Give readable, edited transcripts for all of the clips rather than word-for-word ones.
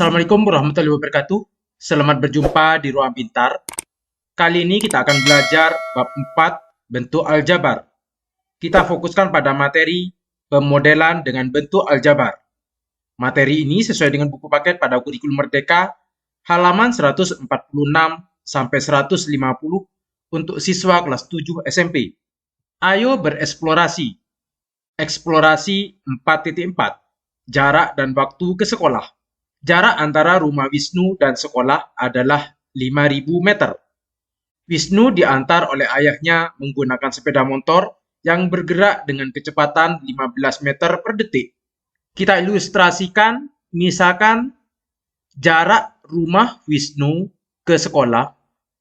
Assalamualaikum warahmatullahi wabarakatuh. Selamat berjumpa di Ruang Pintar. Kali ini kita akan belajar bab 4 bentuk aljabar. Kita fokuskan pada materi pemodelan dengan bentuk aljabar. Materi ini sesuai dengan buku paket pada kurikulum Merdeka halaman 146 sampai 150 untuk siswa kelas 7 SMP. Ayo bereksplorasi. Eksplorasi 4.4. Jarak dan waktu ke sekolah. Jarak antara rumah Wisnu dan sekolah adalah 5.000 meter. Wisnu diantar oleh ayahnya menggunakan sepeda motor yang bergerak dengan kecepatan 15 meter per detik. Kita ilustrasikan, misalkan jarak rumah Wisnu ke sekolah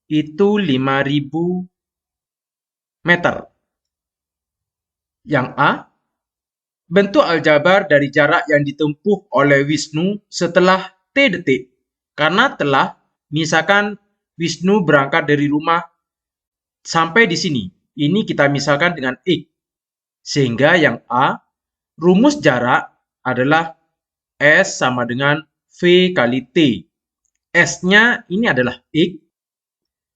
itu 5.000 meter. Yang A, bentuk aljabar dari jarak yang ditempuh oleh Wisnu setelah T detik. Karena telah, misalkan Wisnu berangkat dari rumah sampai di sini. Ini kita misalkan dengan X. Sehingga yang A, rumus jarak adalah S sama dengan V kali T. S-nya ini adalah X,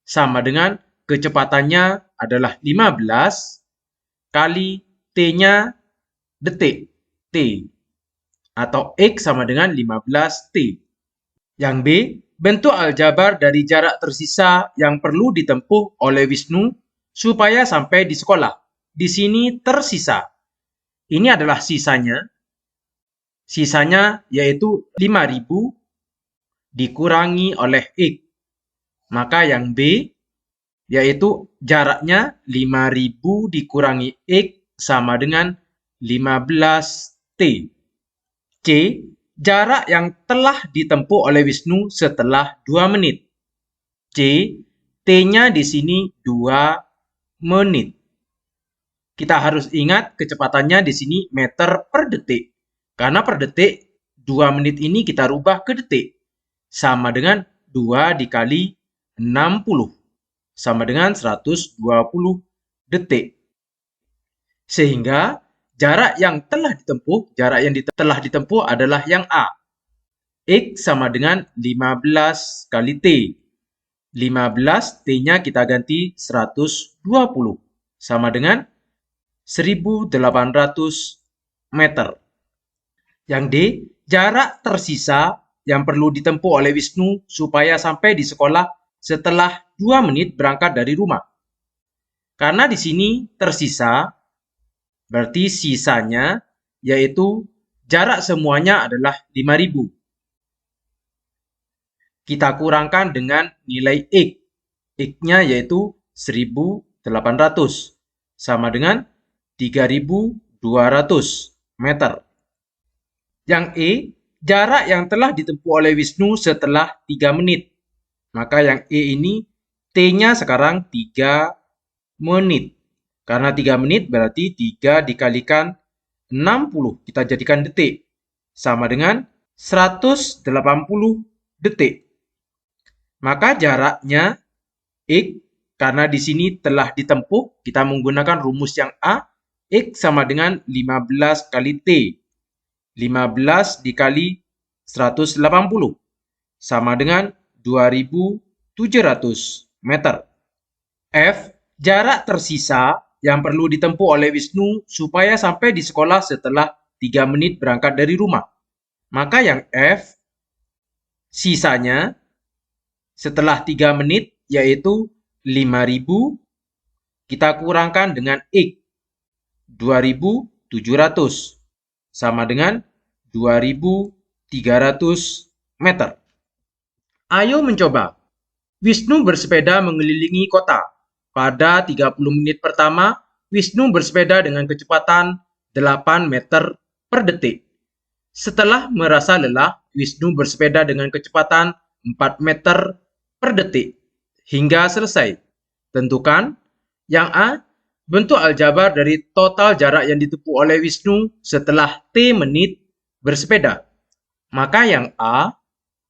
sama dengan kecepatannya adalah 15 kali T-nya detik T, atau X sama dengan 15T. Yang B, bentuk aljabar dari jarak tersisa yang perlu ditempuh oleh Wisnu supaya sampai di sekolah. Di sini tersisa. Ini adalah sisanya. Sisanya yaitu 5.000 dikurangi oleh X. Maka yang B, yaitu jaraknya 5.000 dikurangi X sama dengan 15T. C, jarak yang telah ditempuh oleh Wisnu setelah 2 menit. C, T-nya di sini 2 menit. Kita harus ingat kecepatannya di sini meter per detik. Karena per detik 2 menit ini kita rubah ke detik. Sama dengan 2 dikali 60. Sama dengan 120 detik. Sehingga jarak yang telah ditempuh adalah yang A. X sama dengan 15 kali T. 15 T-nya kita ganti 120. Sama dengan 1.800 meter. Yang D, jarak tersisa yang perlu ditempuh oleh Wisnu supaya sampai di sekolah setelah 2 menit berangkat dari rumah. Karena di sini tersisa, berarti sisanya yaitu jarak semuanya adalah 5.000. Kita kurangkan dengan nilai X. X-nya yaitu 1.800. Sama dengan 3.200 meter. Yang E, jarak yang telah ditempuh oleh Wisnu setelah 3 menit. Maka yang E ini T-nya sekarang 3 menit. Karena 3 menit berarti 3 dikalikan 60. Kita jadikan detik. Sama dengan 180 detik. Maka jaraknya X, karena di sini telah ditempuh, kita menggunakan rumus yang A, X sama dengan 15 kali T. 15 dikali 180. Sama dengan 2.700 meter. F, jarak tersisa yang perlu ditempuh oleh Wisnu supaya sampai di sekolah setelah 3 menit berangkat dari rumah. Maka yang F, sisanya setelah 3 menit yaitu 5.000 kita kurangkan dengan X, 2.700 sama dengan 2.300 meter. Ayo mencoba. Wisnu bersepeda mengelilingi kota. Pada 30 menit pertama, Wisnu bersepeda dengan kecepatan 8 meter per detik. Setelah merasa lelah, Wisnu bersepeda dengan kecepatan 4 meter per detik hingga selesai. Tentukan yang A, bentuk aljabar dari total jarak yang ditempuh oleh Wisnu setelah T menit bersepeda. Maka yang A,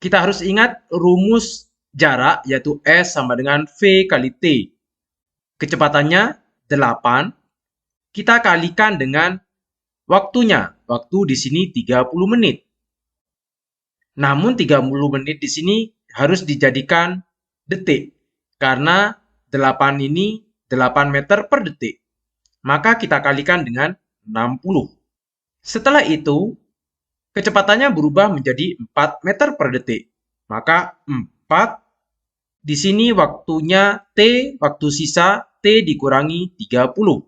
kita harus ingat rumus jarak yaitu S sama dengan V kali T. Kecepatannya 8, kita kalikan dengan waktunya. Waktu di sini 30 menit. Namun 30 menit di sini harus dijadikan detik, karena 8 ini 8 meter per detik. Maka kita kalikan dengan 60. Setelah itu, kecepatannya berubah menjadi 4 meter per detik. Maka 4, di sini waktunya T, waktu sisa T dikurangi 30.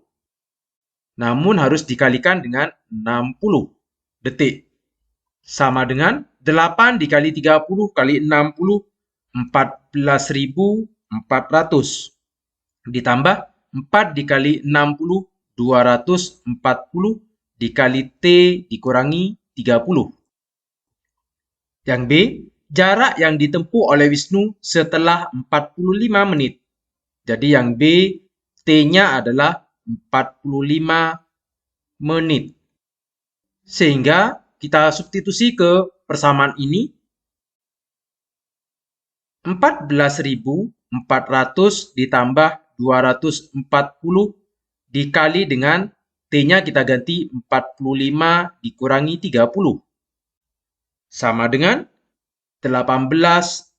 Namun harus dikalikan dengan 60 detik. Sama dengan 8 dikali 30 kali 60, 14.400. Ditambah 4 dikali 60, 240 dikali T dikurangi 30. Yang B, jarak yang ditempuh oleh Wisnu setelah 45 menit. Jadi yang B, T-nya adalah 45 menit. Sehingga kita substitusi ke persamaan ini. 14.400 ditambah 240 dikali dengan T-nya kita ganti 45 dikurangi 30. Sama dengan 18.000.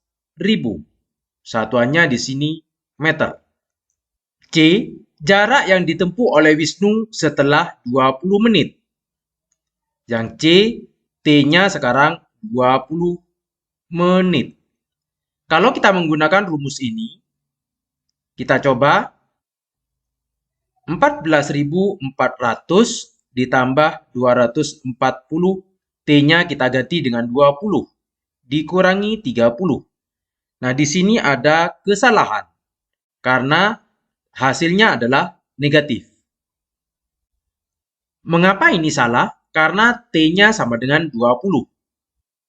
Satuannya di sini meter. C, jarak yang ditempuh oleh Wisnu setelah 20 menit. Yang C, T-nya sekarang 20 menit. Kalau kita menggunakan rumus ini, kita coba 14.400 ditambah 240, T-nya kita ganti dengan 20, dikurangi 30. Nah, di sini ada kesalahan, karena hasilnya adalah negatif. Mengapa ini salah? Karena T-nya sama dengan 20.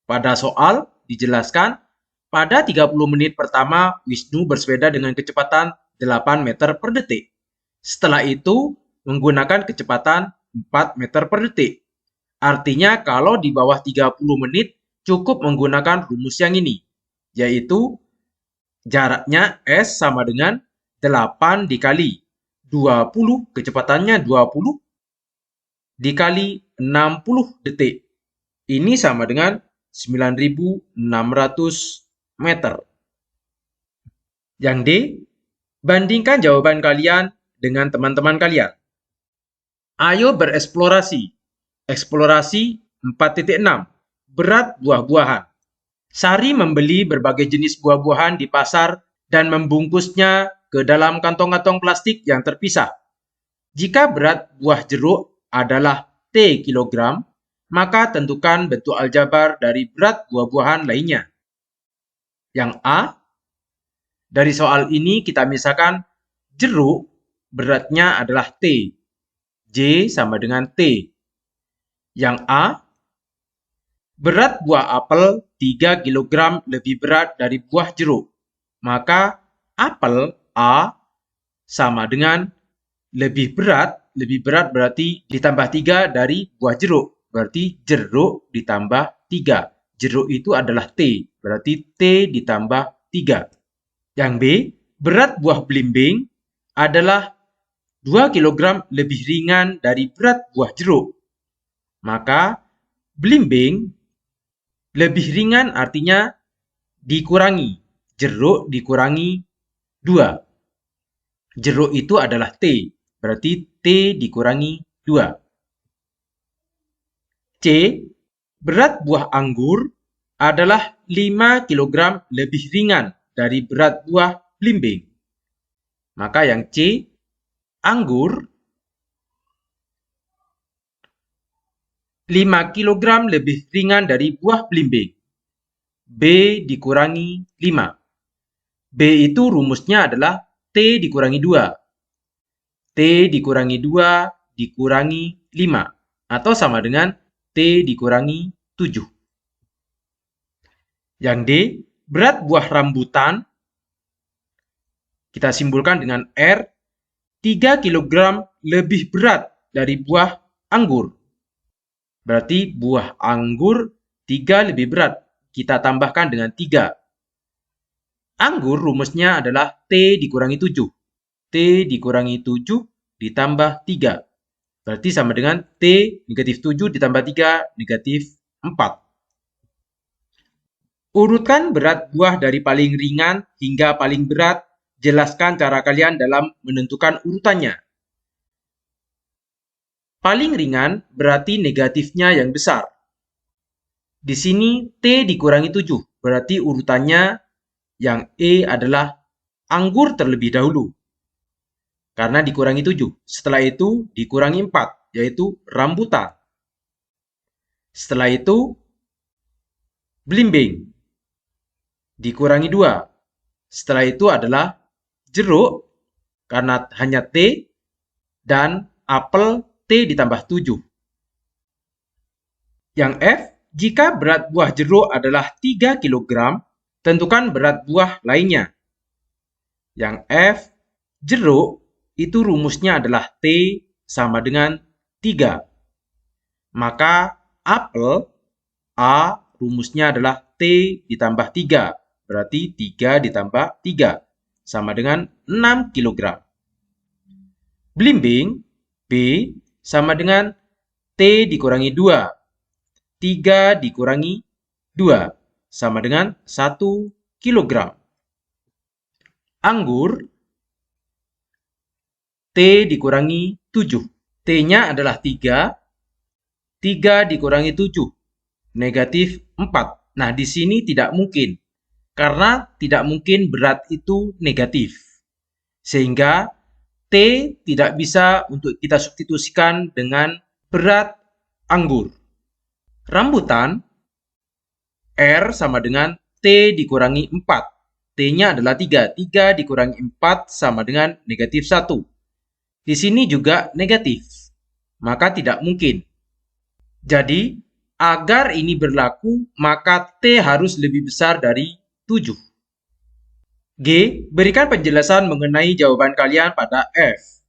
Pada soal dijelaskan, pada 30 menit pertama, Wisnu bersepeda dengan kecepatan 8 meter per detik. Setelah itu, menggunakan kecepatan 4 meter per detik. Artinya, kalau di bawah 30 menit, cukup menggunakan rumus yang ini, yaitu jaraknya S sama dengan 8 dikali 20, kecepatannya 20, dikali 60 detik. Ini sama dengan 9.600 meter. Yang D, bandingkan jawaban kalian dengan teman-teman kalian. Ayo bereksplorasi. Eksplorasi 4.6. Berat buah-buahan. Sari membeli berbagai jenis buah-buahan di pasar dan membungkusnya ke dalam kantong-kantong plastik yang terpisah. Jika berat buah jeruk adalah T kilogram, maka tentukan bentuk aljabar dari berat buah-buahan lainnya. Yang A, dari soal ini kita misalkan jeruk beratnya adalah T. J sama dengan T. Yang A, berat buah apel 3 kg lebih berat dari buah jeruk. Maka apel A sama dengan lebih berat berarti ditambah 3 dari buah jeruk. Berarti jeruk ditambah 3. Jeruk itu adalah T, berarti T ditambah 3. Yang B, berat buah belimbing adalah 2 kg lebih ringan dari berat buah jeruk. Maka belimbing lebih ringan artinya dikurangi. Jeruk dikurangi 2. Jeruk itu adalah T, berarti T dikurangi 2. C, berat buah anggur adalah 5 kg lebih ringan dari berat buah belimbing. Maka yang C, anggur 5 kg lebih ringan dari buah belimbing. B dikurangi 5. B itu rumusnya adalah T dikurangi 2. T dikurangi 2 dikurangi 5. Atau sama dengan T dikurangi 7. Yang D, berat buah rambutan kita simpulkan dengan R, 3 kg lebih berat dari buah anggur. Berarti buah anggur 3 lebih berat. Kita tambahkan dengan 3. Anggur rumusnya adalah T dikurangi 7. T dikurangi 7 ditambah 3. Berarti sama dengan T negatif 7 ditambah 3 negatif 4. Urutkan berat buah dari paling ringan hingga paling berat. Jelaskan cara kalian dalam menentukan urutannya. Paling ringan berarti negatifnya yang besar. Di sini T dikurangi 7, berarti urutannya yang E adalah anggur terlebih dahulu. Karena dikurangi 7. Setelah itu dikurangi 4, yaitu rambutan. Setelah itu belimbing. Dikurangi 2. Setelah itu adalah jeruk, karena hanya T, dan apel T ditambah 7. Yang F, jika berat buah jeruk adalah 3 kg, tentukan berat buah lainnya. Yang F, jeruk, itu rumusnya adalah T sama dengan 3. Maka apel, A, rumusnya adalah T ditambah 3. Berarti 3 ditambah 3, sama dengan 6 kg. Belimbing, B, sama dengan T dikurangi 2. 3 dikurangi 2, sama dengan 1 kg. Anggur, T dikurangi 7. T-nya adalah 3. 3 dikurangi 7, negatif 4. Nah, di sini tidak mungkin, karena tidak mungkin berat itu negatif. Sehingga T tidak bisa untuk kita substitusikan dengan berat anggur. Rambutan, R sama dengan T dikurangi 4. T-nya adalah 3. 3 dikurangi 4 sama dengan negatif 1. Di sini juga negatif, maka tidak mungkin. Jadi, agar ini berlaku, maka T harus lebih besar dari 7. G. Berikan penjelasan mengenai jawaban kalian pada F.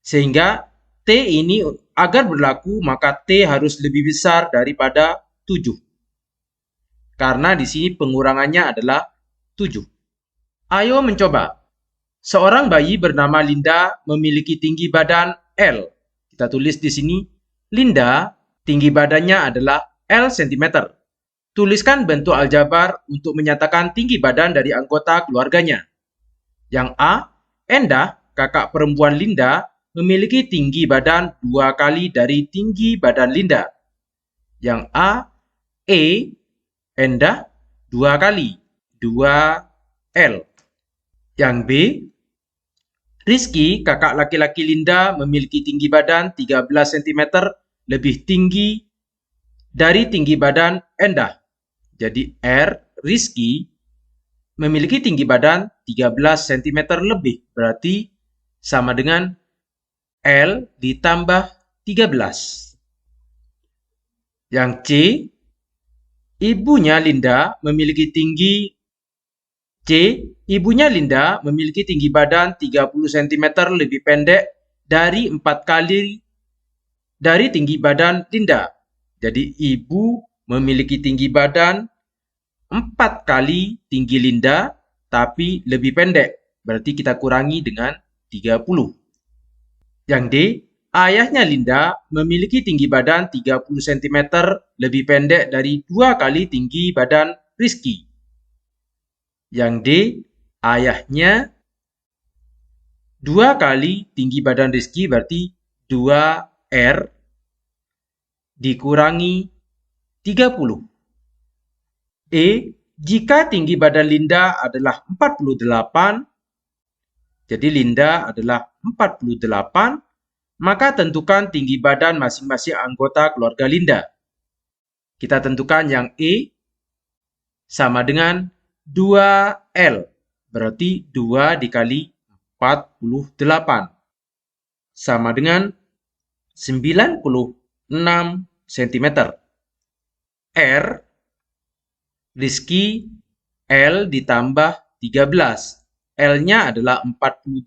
Sehingga T ini agar berlaku, maka T harus lebih besar daripada 7. Karena di sini pengurangannya adalah 7. Ayo mencoba. Seorang bayi bernama Linda memiliki tinggi badan L. Kita tulis di sini, Linda tinggi badannya adalah L cm. Tuliskan bentuk aljabar untuk menyatakan tinggi badan dari anggota keluarganya. Yang A, Endah, kakak perempuan Linda, memiliki tinggi badan 2 kali dari tinggi badan Linda. Yang A, Endah 2 kali, 2L. Yang B, Rizky, kakak laki-laki Linda, memiliki tinggi badan 13 cm lebih tinggi dari tinggi badan Endah. Jadi R, Rizky, memiliki tinggi badan 13 cm lebih. Berarti sama dengan L ditambah 13. Yang C, ibunya Linda memiliki tinggi badan 30 cm lebih pendek dari 4 kali dari tinggi badan Linda. Jadi ibu memiliki tinggi badan 4 kali tinggi Linda, tapi lebih pendek. Berarti kita kurangi dengan 30. Yang D, ayahnya Linda memiliki tinggi badan 30 cm lebih pendek dari 2 kali tinggi badan Rizky. Yang D, ayahnya 2 kali tinggi badan Rizky, berarti 2R dikurangi 30. E, jika tinggi badan Linda adalah 48, jadi Linda adalah 48, maka tentukan tinggi badan masing-masing anggota keluarga Linda. Kita tentukan yang E sama dengan 2L, berarti 2 dikali 48, sama dengan 96 cm. R, Rizky, L ditambah 13. L-nya adalah 48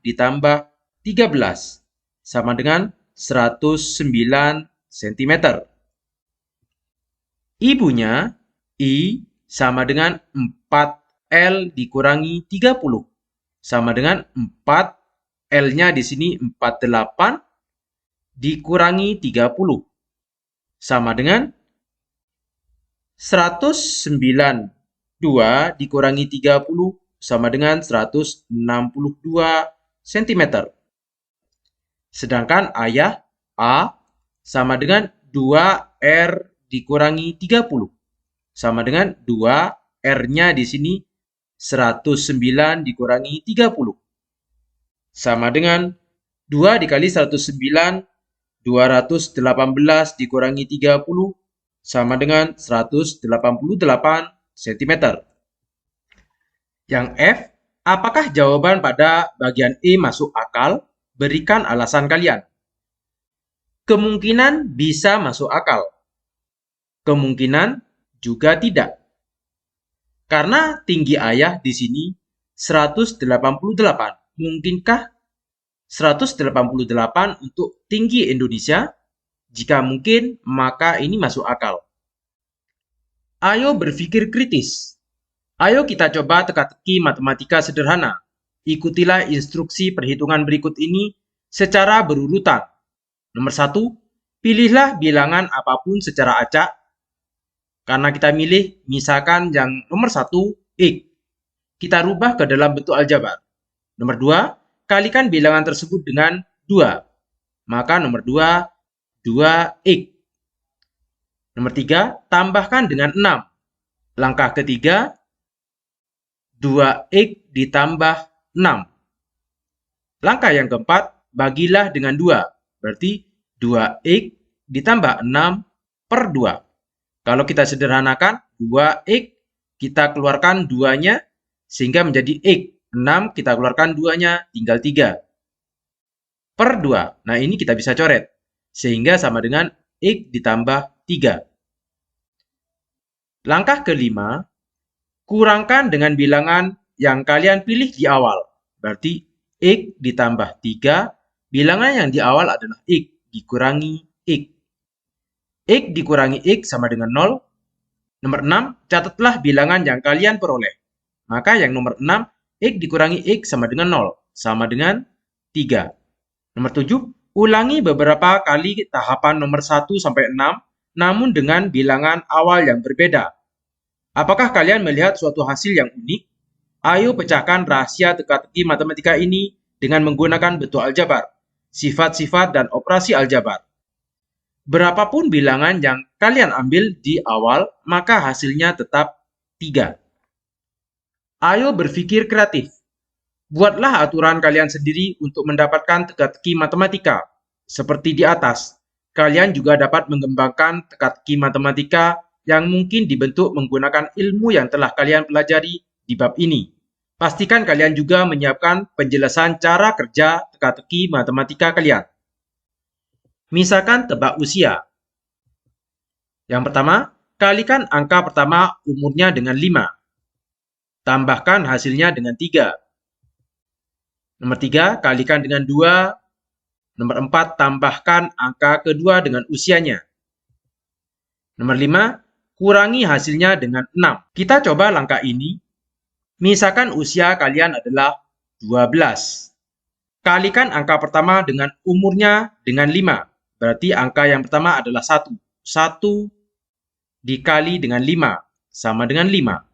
ditambah 13, sama dengan 109 cm. Ibunya, I, sama dengan 4L dikurangi 30, sama dengan 4, L-nya di sini 48 dikurangi 30, sama dengan 192 dikurangi 30 sama dengan 162 cm. Sedangkan ayah A sama dengan 2R dikurangi 30. Sama dengan 2R-nya di sini 109 dikurangi 30. Sama dengan 2 dikali 109, 218 dikurangi 30, sama dengan 188 cm. Yang F, apakah jawaban pada bagian E masuk akal? Berikan alasan kalian. Kemungkinan bisa masuk akal. Kemungkinan juga tidak. Karena tinggi ayah di sini 188. Mungkinkah 188 untuk tinggi Indonesia? Jika mungkin, maka ini masuk akal. Ayo berpikir kritis. Ayo kita coba teka-teki matematika sederhana. Ikutilah instruksi perhitungan berikut ini secara berurutan. Nomor 1, pilihlah bilangan apapun secara acak. Karena kita milih, misalkan yang nomor 1, X. Kita rubah ke dalam bentuk aljabar. Nomor 2, kalikan bilangan tersebut dengan 2. Maka nomor 2, 2X. Nomor 3, tambahkan dengan 6. Langkah ketiga, 2X ditambah 6. Langkah yang keempat, bagilah dengan 2. Berarti 2X ditambah 6 per 2. Kalau kita sederhanakan, 2X, kita keluarkan 2-nya, sehingga menjadi X. 6, kita keluarkan 2-nya, tinggal 3. Per 2. Nah, ini kita bisa coret. Sehingga sama dengan X ditambah 3. Langkah kelima, kurangkan dengan bilangan yang kalian pilih di awal. Berarti X ditambah 3, bilangan yang di awal adalah X dikurangi X. X dikurangi X sama dengan 0. Nomor 6, catatlah bilangan yang kalian peroleh. Maka yang nomor 6, X dikurangi X sama dengan 0, sama dengan 3. Nomor 7, ulangi beberapa kali tahapan nomor 1 sampai 6, namun dengan bilangan awal yang berbeda. Apakah kalian melihat suatu hasil yang unik? Ayo pecahkan rahasia teka-teki matematika ini dengan menggunakan bentuk aljabar, sifat-sifat dan operasi aljabar. Berapapun bilangan yang kalian ambil di awal, maka hasilnya tetap 3. Ayo berpikir kreatif. Buatlah aturan kalian sendiri untuk mendapatkan teka-teki matematika. Seperti di atas, kalian juga dapat mengembangkan teka-teki matematika yang mungkin dibentuk menggunakan ilmu yang telah kalian pelajari di bab ini. Pastikan kalian juga menyiapkan penjelasan cara kerja teka-teki matematika kalian. Misalkan tebak usia. Yang pertama, kalikan angka pertama umurnya dengan 5. Tambahkan hasilnya dengan 3. Nomor 3, kalikan dengan 2. Nomor 4, tambahkan angka kedua dengan usianya. Nomor 5, kurangi hasilnya dengan 6. Kita coba langkah ini. Misalkan usia kalian adalah 12. Kalikan angka pertama dengan umurnya dengan 5. Berarti angka yang pertama adalah 1. 1 dikali dengan 5 sama dengan 5.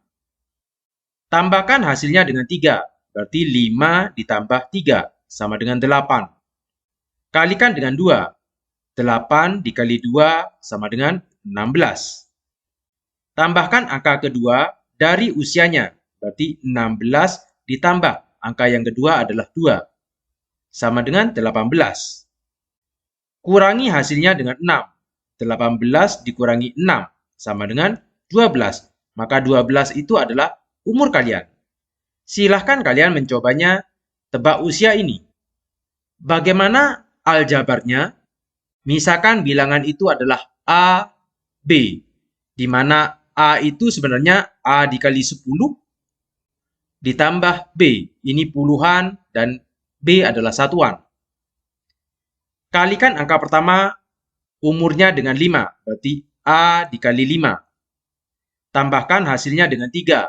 Tambahkan hasilnya dengan 3. Berarti 5 ditambah 3 sama dengan 8. Kalikan dengan 2. 8 dikali 2 sama dengan 16. Tambahkan angka kedua dari usianya. Berarti 16 ditambah angka yang kedua adalah 2. Sama dengan 18. Kurangi hasilnya dengan 6. 18 dikurangi 6 sama dengan 12. Maka 12 itu adalah umur kalian. Silahkan kalian mencobanya tebak usia ini. Bagaimana aljabarnya? Misalkan bilangan itu adalah A, B. Di mana A itu sebenarnya A dikali 10 ditambah B. Ini puluhan dan B adalah satuan. Kalikan angka pertama umurnya dengan 5. Berarti A dikali 5. Tambahkan hasilnya dengan 3.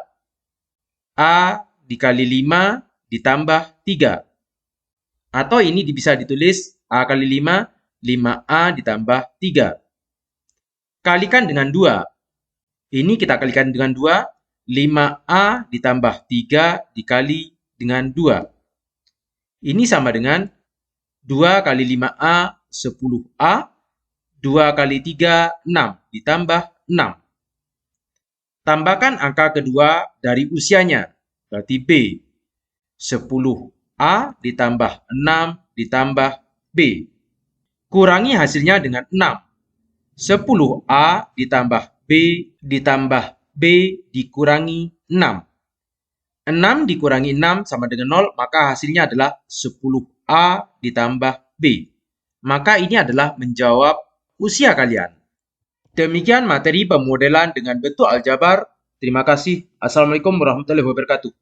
A dikali 5 ditambah 3. Atau ini bisa ditulis A kali 5, 5A ditambah 3. Kalikan dengan 2. Ini kita kalikan dengan 2. 5A ditambah 3 dikali dengan 2. Ini sama dengan 2 kali 5A, 10A. 2 kali 3, 6. Ditambah 6. Tambahkan angka kedua dari usianya, berarti B. 10A ditambah 6 ditambah B. Kurangi hasilnya dengan 6. 10A ditambah B ditambah B dikurangi 6. 6 dikurangi 6 sama dengan 0, maka hasilnya adalah 10A ditambah B. Maka ini adalah menjawab usia kalian. Demikian materi pemodelan dengan bentuk aljabar. Terima kasih. Assalamualaikum warahmatullahi wabarakatuh.